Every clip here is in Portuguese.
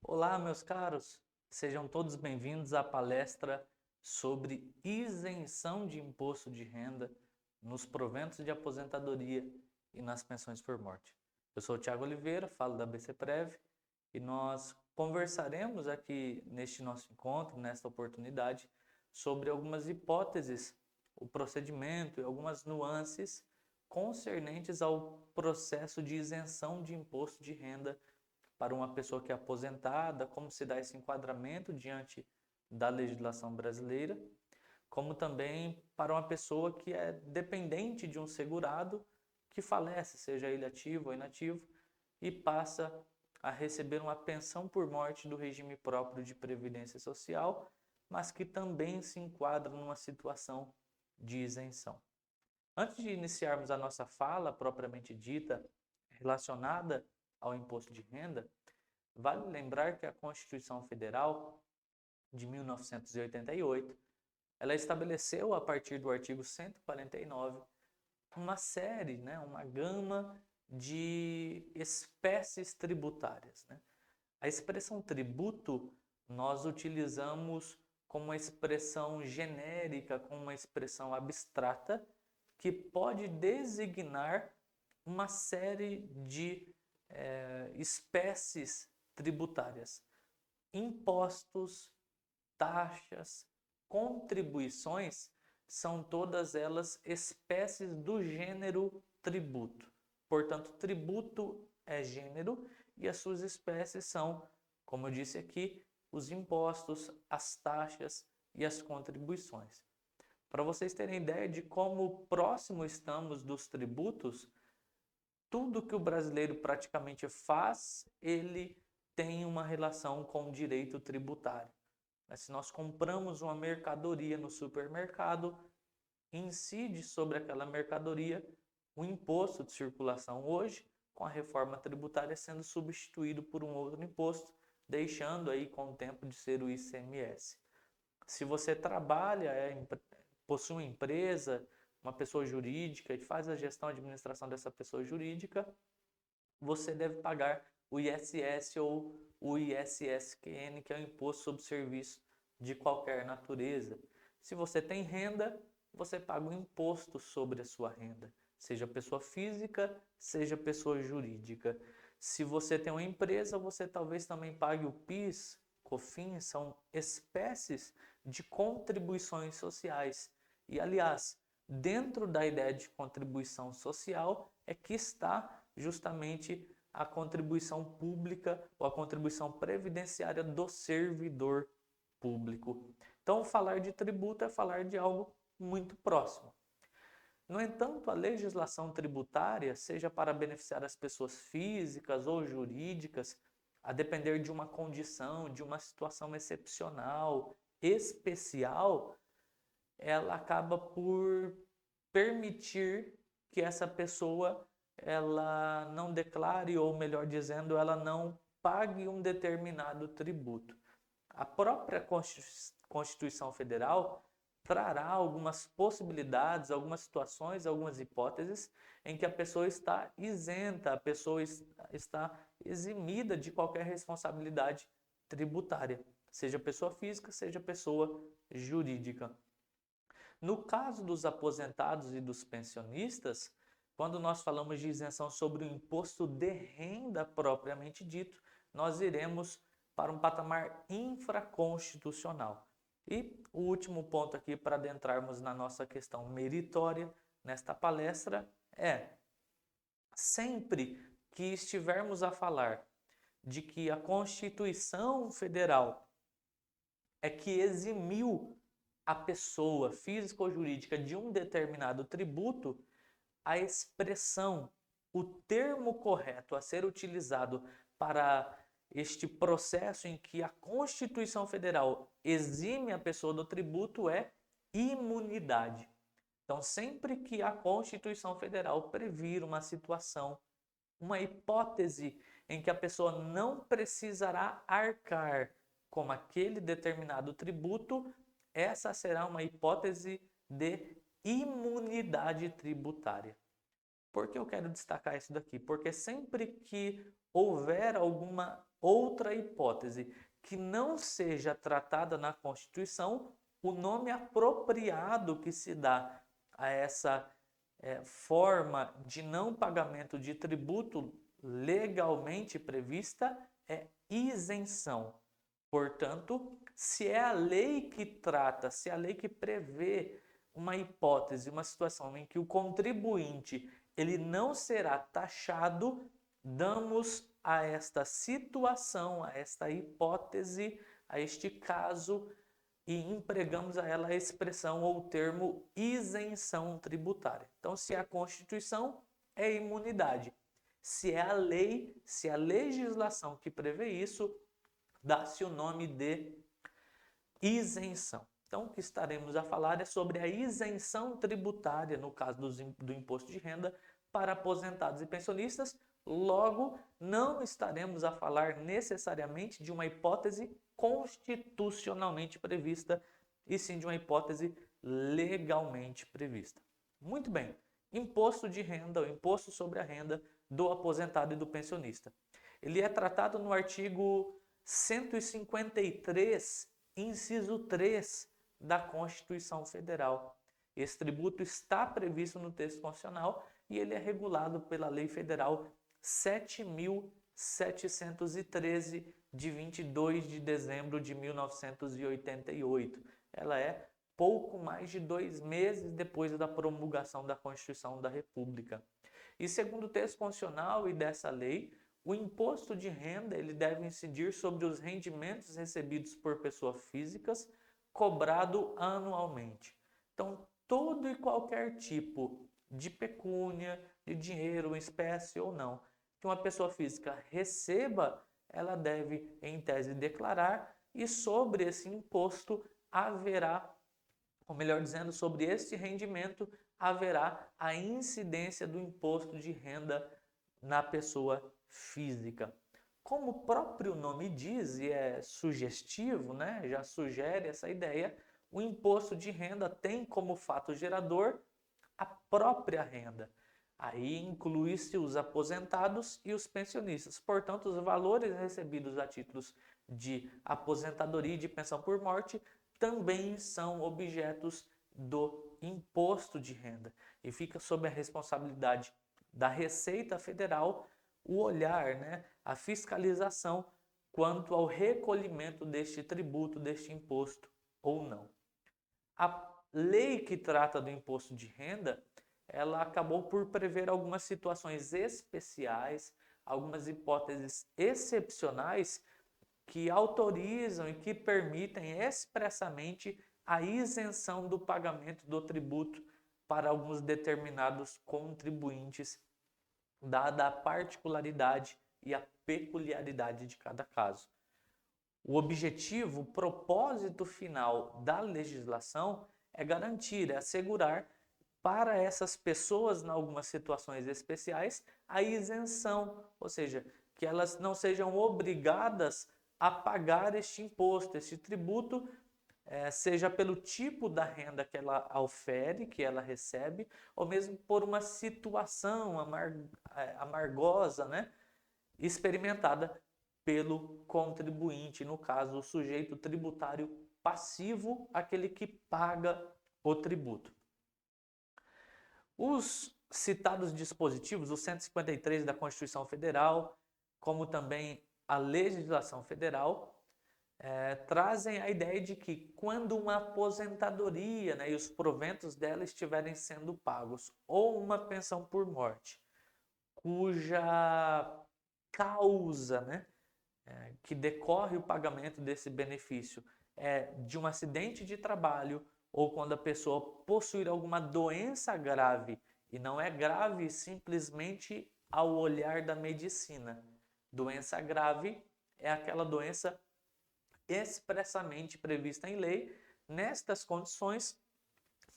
Olá, meus caros, sejam todos bem-vindos à palestra sobre isenção de imposto de renda nos proventos de aposentadoria e nas pensões por morte. Eu sou o Thiago Oliveira, falo da BCPrev e nós conversaremos aqui neste nosso encontro, nesta oportunidade, sobre algumas hipóteses, o procedimento e algumas nuances concernentes ao processo de isenção de imposto de renda para uma pessoa que é aposentada, como se dá esse enquadramento diante da legislação brasileira, como também para uma pessoa que é dependente de um segurado que falece, seja ele ativo ou inativo, e passa a receber uma pensão por morte do regime próprio de previdência social, mas que também se enquadra numa situação de isenção. Antes de iniciarmos a nossa fala propriamente dita relacionada ao imposto de renda, vale lembrar que a Constituição Federal de 1988, ela estabeleceu a partir do artigo 149 uma série, uma gama de espécies tributárias. A expressão tributo nós utilizamos como uma expressão genérica, como uma expressão abstrata, que pode designar uma série de espécies tributárias, impostos, taxas, contribuições, são todas elas espécies do gênero tributo. Portanto, tributo é gênero e as suas espécies são, como eu disse aqui, os impostos, as taxas e as contribuições. Para vocês terem ideia de como próximo estamos dos tributos, tudo que o brasileiro praticamente faz, ele tem uma relação com o direito tributário. Se nós compramos uma mercadoria no supermercado, incide sobre aquela mercadoria o imposto de circulação. Hoje, com a reforma tributária sendo substituído por um outro imposto, deixando aí com o tempo de ser o ICMS. Se você trabalha, possui uma empresa, uma pessoa jurídica e faz a gestão e administração dessa pessoa jurídica, você deve pagar o ISS ou o ISSQN, que é o Imposto sobre Serviço de qualquer natureza. Se você tem renda, você paga o imposto sobre a sua renda, seja pessoa física, seja pessoa jurídica. Se você tem uma empresa, você talvez também pague o PIS, COFINS, são espécies de contribuições sociais. E, aliás, dentro da ideia de contribuição social é que está justamente a contribuição pública ou a contribuição previdenciária do servidor público. Então, falar de tributo é falar de algo muito próximo. No entanto, a legislação tributária, seja para beneficiar as pessoas físicas ou jurídicas, a depender de uma condição, de uma situação excepcional, especial, ela acaba por permitir que essa pessoa ela não declare, ou melhor dizendo, ela não pague um determinado tributo. A própria Constituição Federal trará algumas possibilidades, algumas situações, algumas hipóteses em que a pessoa está isenta, a pessoa está eximida de qualquer responsabilidade tributária, seja pessoa física, seja pessoa jurídica. No caso dos aposentados e dos pensionistas, quando nós falamos de isenção sobre o imposto de renda propriamente dito, nós iremos para um patamar infraconstitucional. E o último ponto aqui para adentrarmos na nossa questão meritória nesta palestra é: sempre que estivermos a falar de que a Constituição Federal é que eximiu a pessoa física ou jurídica de um determinado tributo, a expressão, o termo correto a ser utilizado para este processo em que a Constituição Federal exime a pessoa do tributo é imunidade. Então, sempre que a Constituição Federal previr uma situação, uma hipótese em que a pessoa não precisará arcar com aquele determinado tributo, essa será uma hipótese de imunidade tributária. Por que eu quero destacar isso daqui? Porque sempre que houver alguma outra hipótese que não seja tratada na Constituição, o nome apropriado que se dá a essa forma de não pagamento de tributo legalmente prevista é isenção. Portanto, se é a lei que trata, se é a lei que prevê uma hipótese, uma situação em que o contribuinte ele não será taxado, damos a esta situação, a esta hipótese, a este caso, e empregamos a ela a expressão ou o termo isenção tributária. Então, se é a Constituição, é imunidade. Se é a lei, se é a legislação que prevê isso, dá-se o nome de isenção. Então, o que estaremos a falar é sobre a isenção tributária, no caso do imposto de renda, para aposentados e pensionistas. Logo, não estaremos a falar necessariamente de uma hipótese constitucionalmente prevista, e sim de uma hipótese legalmente prevista. Muito bem, imposto de renda, o imposto sobre a renda do aposentado e do pensionista. Ele é tratado no artigo 153, inciso 3 da Constituição Federal. Esse tributo está previsto no texto constitucional e ele é regulado pela Lei Federal 7.713, de 22 de dezembro de 1988. Ela é pouco mais de 2 meses depois da promulgação da Constituição da República. E segundo o texto constitucional e dessa lei, o imposto de renda ele deve incidir sobre os rendimentos recebidos por pessoas físicas, cobrado anualmente. Então, todo e qualquer tipo de pecúnia, de dinheiro, espécie ou não, que uma pessoa física receba, ela deve, em tese, declarar, e sobre esse imposto haverá, ou melhor dizendo, sobre este rendimento haverá a incidência do imposto de renda na pessoa física. Como o próprio nome diz, e é sugestivo, né? Já sugere essa ideia, o imposto de renda tem como fato gerador a própria renda. Aí inclui-se os aposentados e os pensionistas. Portanto, os valores recebidos a títulos de aposentadoria e de pensão por morte também são objetos do imposto de renda. E fica sob a responsabilidade da Receita Federal o olhar, né, a fiscalização quanto ao recolhimento deste tributo, deste imposto ou não. A lei que trata do imposto de renda, ela acabou por prever algumas situações especiais, algumas hipóteses excepcionais que autorizam e que permitem expressamente a isenção do pagamento do tributo para alguns determinados contribuintes, dada a particularidade e a peculiaridade de cada caso. O objetivo, o propósito final da legislação é garantir, é assegurar para essas pessoas, em algumas situações especiais, a isenção, ou seja, que elas não sejam obrigadas a pagar este imposto, este tributo, seja pelo tipo da renda que ela ofere, que ela recebe, ou mesmo por uma situação amargosa, né, experimentada pelo contribuinte, no caso, o sujeito tributário passivo, aquele que paga o tributo. Os citados dispositivos, o 153 da Constituição Federal, como também a legislação federal, trazem a ideia de que quando uma aposentadoria, né, e os proventos dela estiverem sendo pagos, ou uma pensão por morte, cuja causa, né, que decorre o pagamento desse benefício de um acidente de trabalho, ou quando a pessoa possuir alguma doença grave, e não é grave simplesmente ao olhar da medicina. Doença grave é aquela doença expressamente prevista em lei. Nestas condições,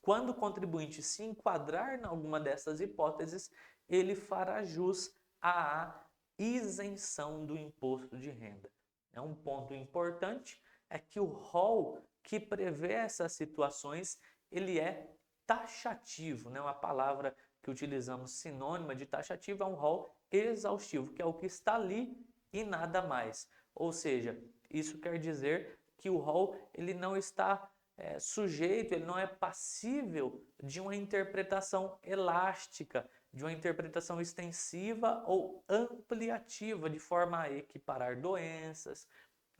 quando o contribuinte se enquadrar em alguma dessas hipóteses, ele fará jus à isenção do imposto de renda. Um ponto importante é que o rol que prevê essas situações, ele é taxativo, né? Uma palavra que utilizamos sinônima de taxativo é um rol exaustivo, que é o que está ali e nada mais. Ou seja, isso quer dizer que o rol ele não está sujeito, ele não é passível de uma interpretação elástica, de uma interpretação extensiva ou ampliativa, de forma a equiparar doenças,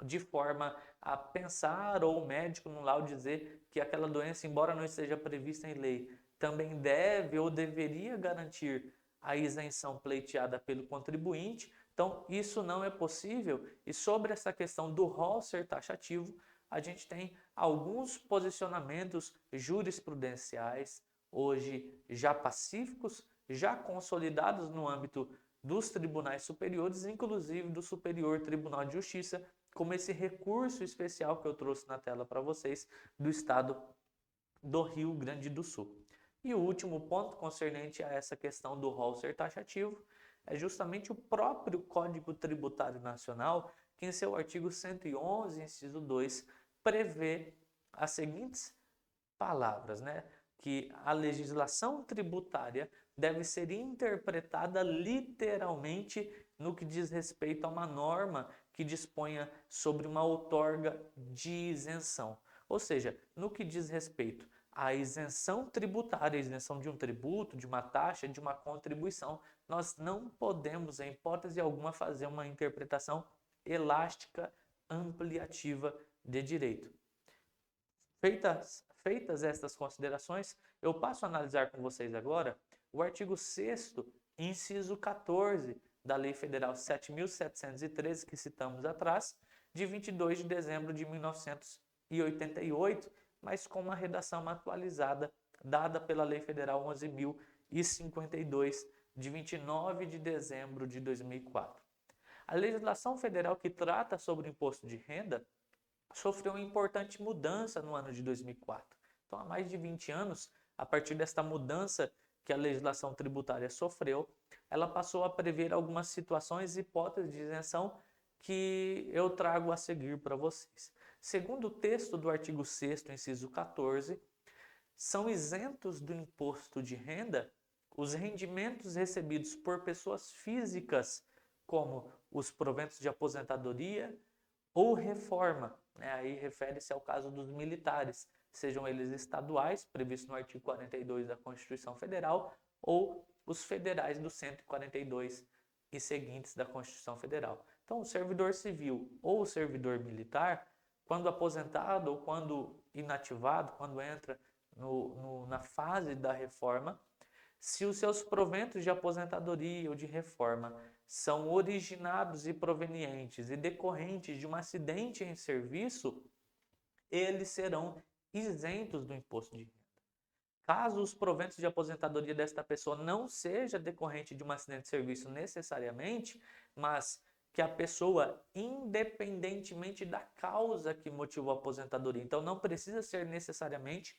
de forma a pensar ou o médico no laudo dizer que aquela doença, embora não esteja prevista em lei, também deve ou deveria garantir a isenção pleiteada pelo contribuinte. Então, isso não é possível. E sobre essa questão do rol ser taxativo, a gente tem alguns posicionamentos jurisprudenciais, hoje já pacíficos, já consolidados no âmbito dos tribunais superiores, inclusive do Superior Tribunal de Justiça, como esse recurso especial que eu trouxe na tela para vocês do estado do Rio Grande do Sul. E o último ponto concernente a essa questão do rol ser taxativo é justamente o próprio Código Tributário Nacional, que em seu artigo 111, inciso 2, prevê as seguintes palavras, né? Que a legislação tributária deve ser interpretada literalmente no que diz respeito a uma norma que disponha sobre uma outorga de isenção. Ou seja, no que diz respeito à isenção tributária, a isenção de um tributo, de uma taxa, de uma contribuição, nós não podemos, em hipótese alguma, fazer uma interpretação elástica, ampliativa de direito. Feitas estas considerações, eu passo a analisar com vocês agora o artigo 6º, inciso 14 da Lei Federal 7.713, que citamos atrás, de 22 de dezembro de 1988, mas com uma redação atualizada dada pela Lei Federal 11.052, de 29 de dezembro de 2004. A legislação federal que trata sobre o imposto de renda sofreu uma importante mudança no ano de 2004. Então, há mais de 20 anos, a partir desta mudança que a legislação tributária sofreu, ela passou a prever algumas situações e hipóteses de isenção que eu trago a seguir para vocês. Segundo o texto do artigo 6º, inciso 14, são isentos do imposto de renda os rendimentos recebidos por pessoas físicas, como os proventos de aposentadoria ou reforma, né? Aí refere-se ao caso dos militares, sejam eles estaduais, previsto no artigo 42 da Constituição Federal, ou os federais do 142 e seguintes da Constituição Federal. Então, o servidor civil ou o servidor militar, quando aposentado ou quando inativado, quando entra na fase da reforma, se os seus proventos de aposentadoria ou de reforma são originados e provenientes e decorrentes de um acidente em serviço, eles serão isentos do imposto de renda. Caso os proventos de aposentadoria desta pessoa não seja decorrente de um acidente de serviço necessariamente, mas que a pessoa, independentemente da causa que motivou a aposentadoria, então não precisa ser necessariamente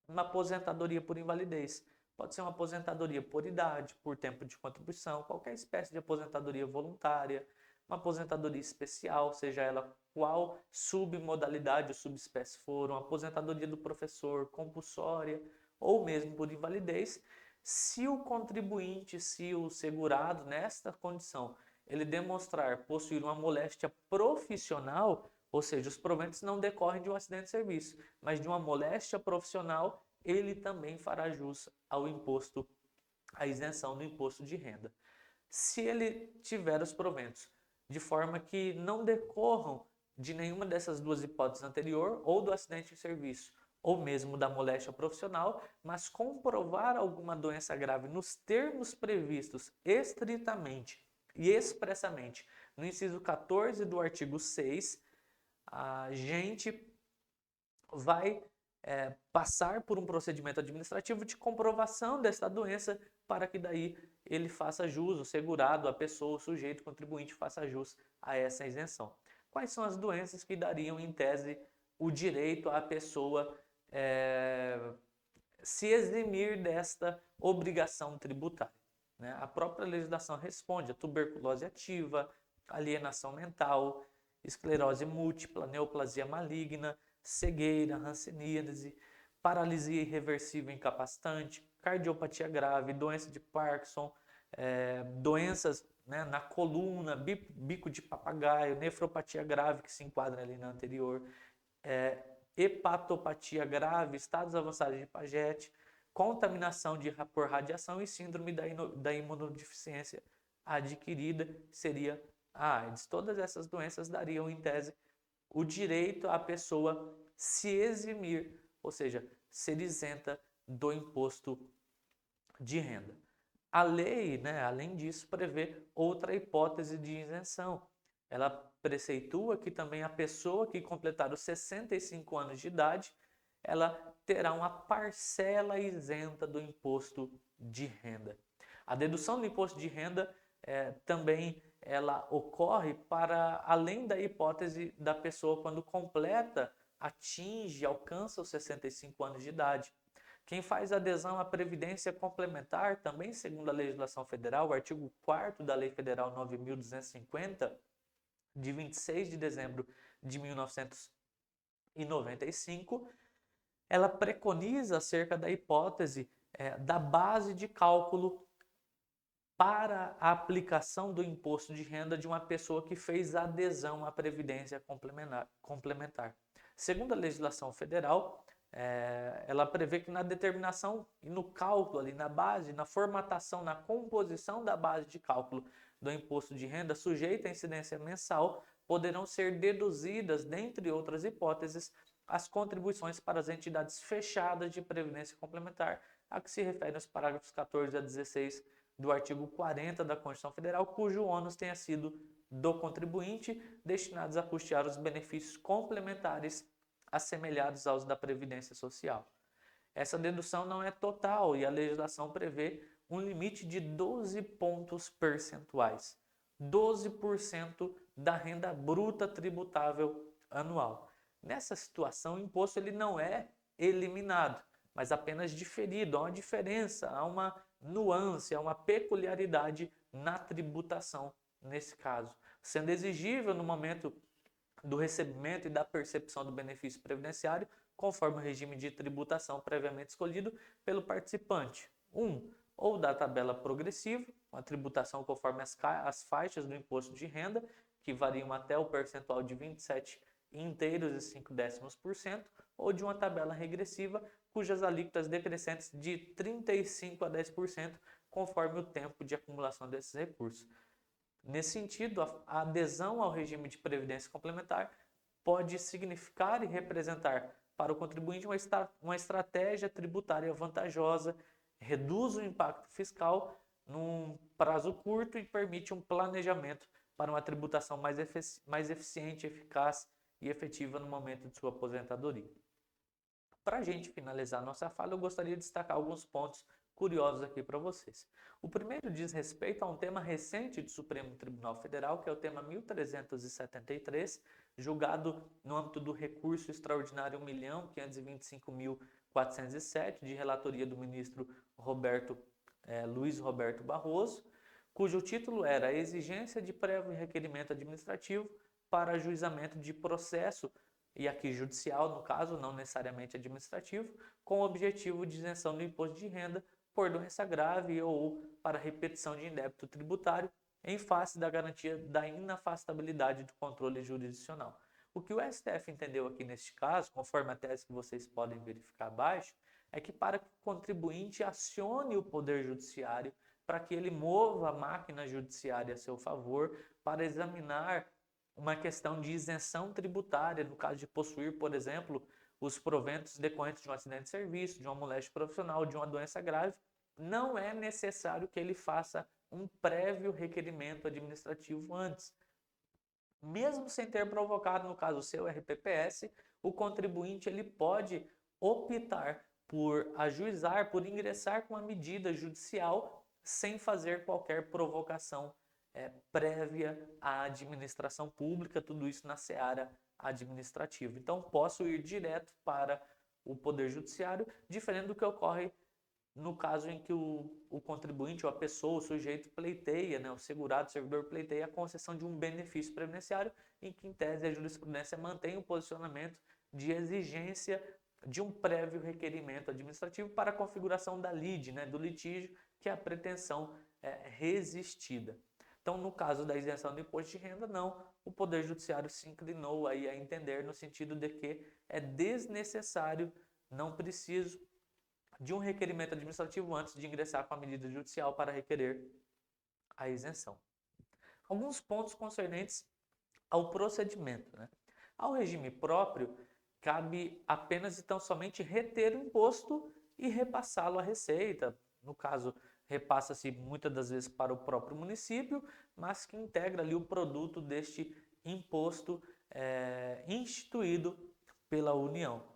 uma aposentadoria por invalidez. Pode ser uma aposentadoria por idade, por tempo de contribuição, qualquer espécie de aposentadoria voluntária, uma aposentadoria especial, seja ela qual submodalidade ou subespécie for, uma aposentadoria do professor, compulsória ou mesmo por invalidez. Se o contribuinte, se o segurado nesta condição, ele demonstrar possuir uma moléstia profissional, ou seja, os proventos não decorrem de um acidente de serviço, mas de uma moléstia profissional, ele também fará jus ao imposto, à isenção do imposto de renda. Se ele tiver os proventos de forma que não decorram de nenhuma dessas duas hipóteses anterior, ou do acidente de serviço, ou mesmo da moléstia profissional, mas comprovar alguma doença grave nos termos previstos estritamente e expressamente no inciso 14 do artigo 6, a gente vai passar por um procedimento administrativo de comprovação desta doença para que daí ele faça jus, o segurado, a pessoa, o sujeito, o contribuinte faça jus a essa isenção. Quais são as doenças que dariam, em tese, o direito à pessoa se eximir desta obrigação tributária, né? A própria legislação responde: a tuberculose ativa, alienação mental, esclerose múltipla, neoplasia maligna, cegueira, hanseníase, paralisia irreversível incapacitante, cardiopatia grave, doença de Parkinson, doenças, né, na coluna, bico de papagaio, nefropatia grave que se enquadra ali na anterior, hepatopatia grave, estados avançados de Paget, contaminação por radiação e síndrome da imunodeficiência adquirida, seria a AIDS. Todas essas doenças dariam, em tese, o direito à pessoa se eximir, ou seja, ser isenta do imposto de renda. A lei, né, além disso, prevê outra hipótese de isenção. Ela preceitua que também a pessoa que completar os 65 anos de idade, ela terá uma parcela isenta do imposto de renda. A dedução do imposto de renda também ela ocorre para além da hipótese da pessoa quando completa, atinge, alcança os 65 anos de idade. Quem faz adesão à Previdência Complementar, também segundo a legislação federal, o artigo 4º da Lei Federal 9.250, de 26 de dezembro de 1995, ela preconiza acerca da hipótese da base de cálculo para a aplicação do imposto de renda de uma pessoa que fez adesão à Previdência Complementar. Segundo a legislação federal, ela prevê que na determinação e no cálculo ali, na base, na formatação, na composição da base de cálculo do imposto de renda sujeita à incidência mensal, poderão ser deduzidas, dentre outras hipóteses, as contribuições para as entidades fechadas de previdência complementar, a que se referem os parágrafos 14 a 16 do artigo 40 da Constituição Federal, cujo ônus tenha sido do contribuinte, destinados a custear os benefícios complementares assemelhados aos da Previdência Social. Essa dedução não é total e a legislação prevê um limite de 12 pontos percentuais, 12% da renda bruta tributável anual. Nessa situação, o imposto ele não é eliminado, mas apenas diferido. Há uma diferença, há uma nuance, há uma peculiaridade na tributação nesse caso, sendo exigível no momento do recebimento e da percepção do benefício previdenciário, conforme o regime de tributação previamente escolhido pelo participante. Ou da tabela progressiva, uma tributação conforme as faixas do imposto de renda, que variam até o percentual de 27 inteiros e 0,5%, ou de uma tabela regressiva, cujas alíquotas decrescentes de 35% a 10%, conforme o tempo de acumulação desses recursos. Nesse sentido, a adesão ao regime de previdência complementar pode significar e representar para o contribuinte uma estratégia tributária vantajosa, reduz o impacto fiscal num prazo curto e permite um planejamento para uma tributação mais eficiente, eficaz e efetiva no momento de sua aposentadoria. Para a gente finalizar nossa fala, eu gostaria de destacar alguns pontos curiosos aqui para vocês. O primeiro diz respeito a um tema recente do Supremo Tribunal Federal, que é o tema 1373, julgado no âmbito do recurso extraordinário 1.525.407, de relatoria do ministro Luiz Roberto Barroso, cujo título era a exigência de prévio requerimento administrativo para ajuizamento de processo, e aqui judicial, no caso, não necessariamente administrativo, com o objetivo de isenção do imposto de renda por doença grave ou para repetição de indébito tributário em face da garantia da inafastabilidade do controle jurisdicional. O que o STF entendeu aqui neste caso, conforme a tese que vocês podem verificar abaixo, é que para que o contribuinte acione o Poder Judiciário, para que ele mova a máquina judiciária a seu favor, para examinar uma questão de isenção tributária, no caso de possuir, por exemplo, os proventos decorrentes de um acidente de serviço, de uma moléstia profissional, de uma doença grave, não é necessário que ele faça um prévio requerimento administrativo antes. Mesmo sem ter provocado, no caso, o seu RPPS, o contribuinte ele pode optar por ajuizar, por ingressar com a medida judicial sem fazer qualquer provocação prévia à administração pública, tudo isso na seara administrativa. Então, posso ir direto para o Poder Judiciário, diferente do que ocorre no caso em que o contribuinte, ou a pessoa, o sujeito pleiteia, né, o segurado, o servidor pleiteia a concessão de um benefício previdenciário, em que, em tese, a jurisprudência mantém o posicionamento de exigência de um prévio requerimento administrativo para a configuração da lide, do litígio, que é a pretensão resistida. Então, no caso da isenção do imposto de renda, não, o Poder Judiciário se inclinou aí a entender no sentido de que é desnecessário, não preciso de um requerimento administrativo antes de ingressar com a medida judicial para requerer a isenção. Alguns pontos concernentes ao procedimento. Ao regime próprio, cabe apenas e tão somente reter o imposto e repassá-lo à Receita. No caso, repassa-se muitas das vezes para o próprio município, mas que integra ali o produto deste imposto instituído pela União.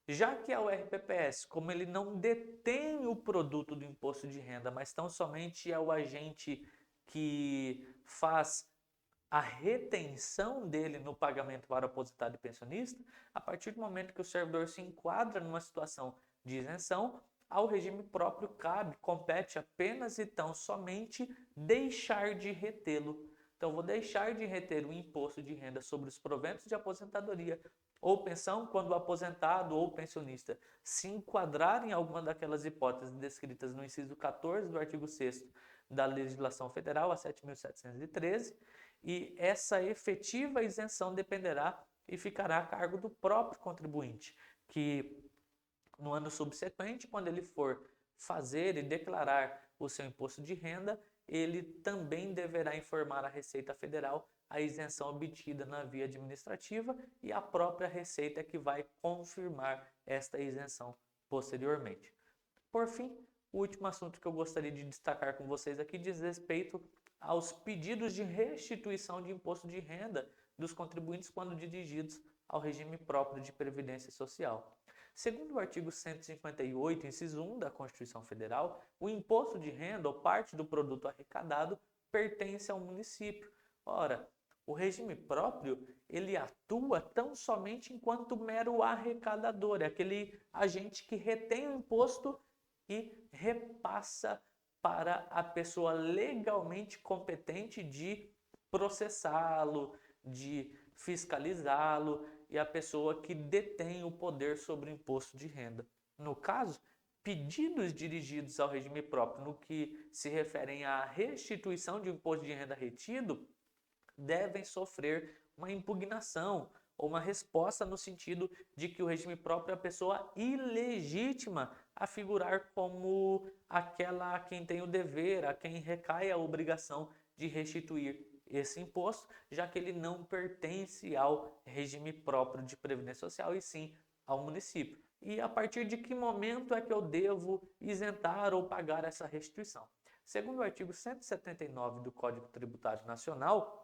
Já que ao RPPS, como ele não detém o produto do imposto de renda, mas tão somente é o agente que faz a retenção dele no pagamento para o aposentado e pensionista, a partir do momento que o servidor se enquadra numa situação de isenção, ao regime próprio compete apenas e tão somente deixar de retê-lo. Então, vou deixar de reter o imposto de renda sobre os proventos de aposentadoria ou pensão quando o aposentado ou pensionista se enquadrar em alguma daquelas hipóteses descritas no inciso 14 do artigo 6º da Legislação Federal, a 7.713, e essa efetiva isenção dependerá e ficará a cargo do próprio contribuinte, que no ano subsequente, quando ele for fazer e declarar o seu imposto de renda, ele também deverá informar à Receita Federal a isenção obtida na via administrativa e a própria Receita é que vai confirmar esta isenção posteriormente. Por fim, o último assunto que eu gostaria de destacar com vocês aqui diz respeito aos pedidos de restituição de imposto de renda dos contribuintes quando dirigidos ao regime próprio de Previdência Social. Segundo o artigo 158, inciso 1 da Constituição Federal, o imposto de renda ou parte do produto arrecadado pertence ao município. Ora, o regime próprio, ele atua tão somente enquanto mero arrecadador, é aquele agente que retém o imposto e repassa para a pessoa legalmente competente de processá-lo, de fiscalizá-lo e a pessoa que detém o poder sobre o imposto de renda. No caso, pedidos dirigidos ao regime próprio no que se referem à restituição de imposto de renda retido devem sofrer uma impugnação ou uma resposta no sentido de que o regime próprio é a pessoa ilegítima a figurar como aquela a quem tem o dever, a quem recai a obrigação de restituir esse imposto, já que ele não pertence ao regime próprio de Previdência Social e sim ao município. E a partir de que momento é que eu devo isentar ou pagar essa restituição? Segundo o artigo 179 do Código Tributário Nacional,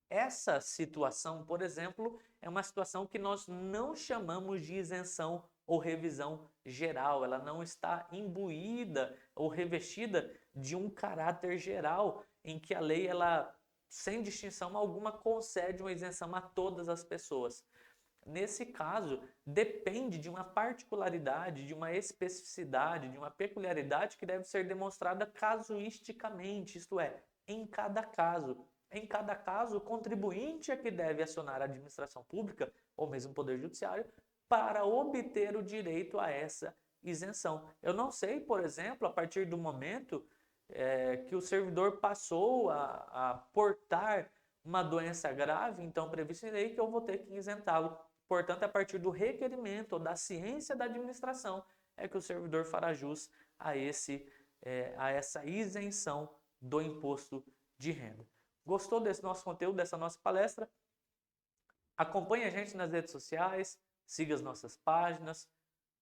essa situação, por exemplo, é uma situação que nós não chamamos de isenção ou revisão geral. Ela não está imbuída ou revestida de um caráter geral em que a lei, ela, sem distinção alguma, concede uma isenção a todas as pessoas. Nesse caso, depende de uma particularidade, de uma especificidade, de uma peculiaridade que deve ser demonstrada casuisticamente, isto é, em cada caso. Em cada caso, o contribuinte é que deve acionar a administração pública ou mesmo o Poder Judiciário para obter o direito a essa isenção. Eu não sei, por exemplo, a partir do momento que o servidor passou a portar uma doença grave, então previsto em lei, que eu vou ter que isentá-lo. Portanto, a partir do requerimento ou da ciência da administração é que o servidor fará jus a essa isenção do imposto de renda. Gostou desse nosso conteúdo, dessa nossa palestra? Acompanhe a gente nas redes sociais, siga as nossas páginas,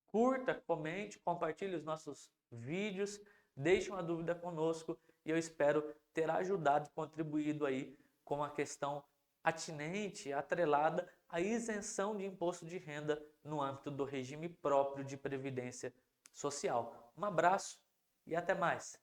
curta, comente, compartilhe os nossos vídeos, deixe uma dúvida conosco e eu espero ter ajudado e contribuído aí com a questão atinente, atrelada à isenção de imposto de renda no âmbito do regime próprio de Previdência Social. Um abraço e até mais!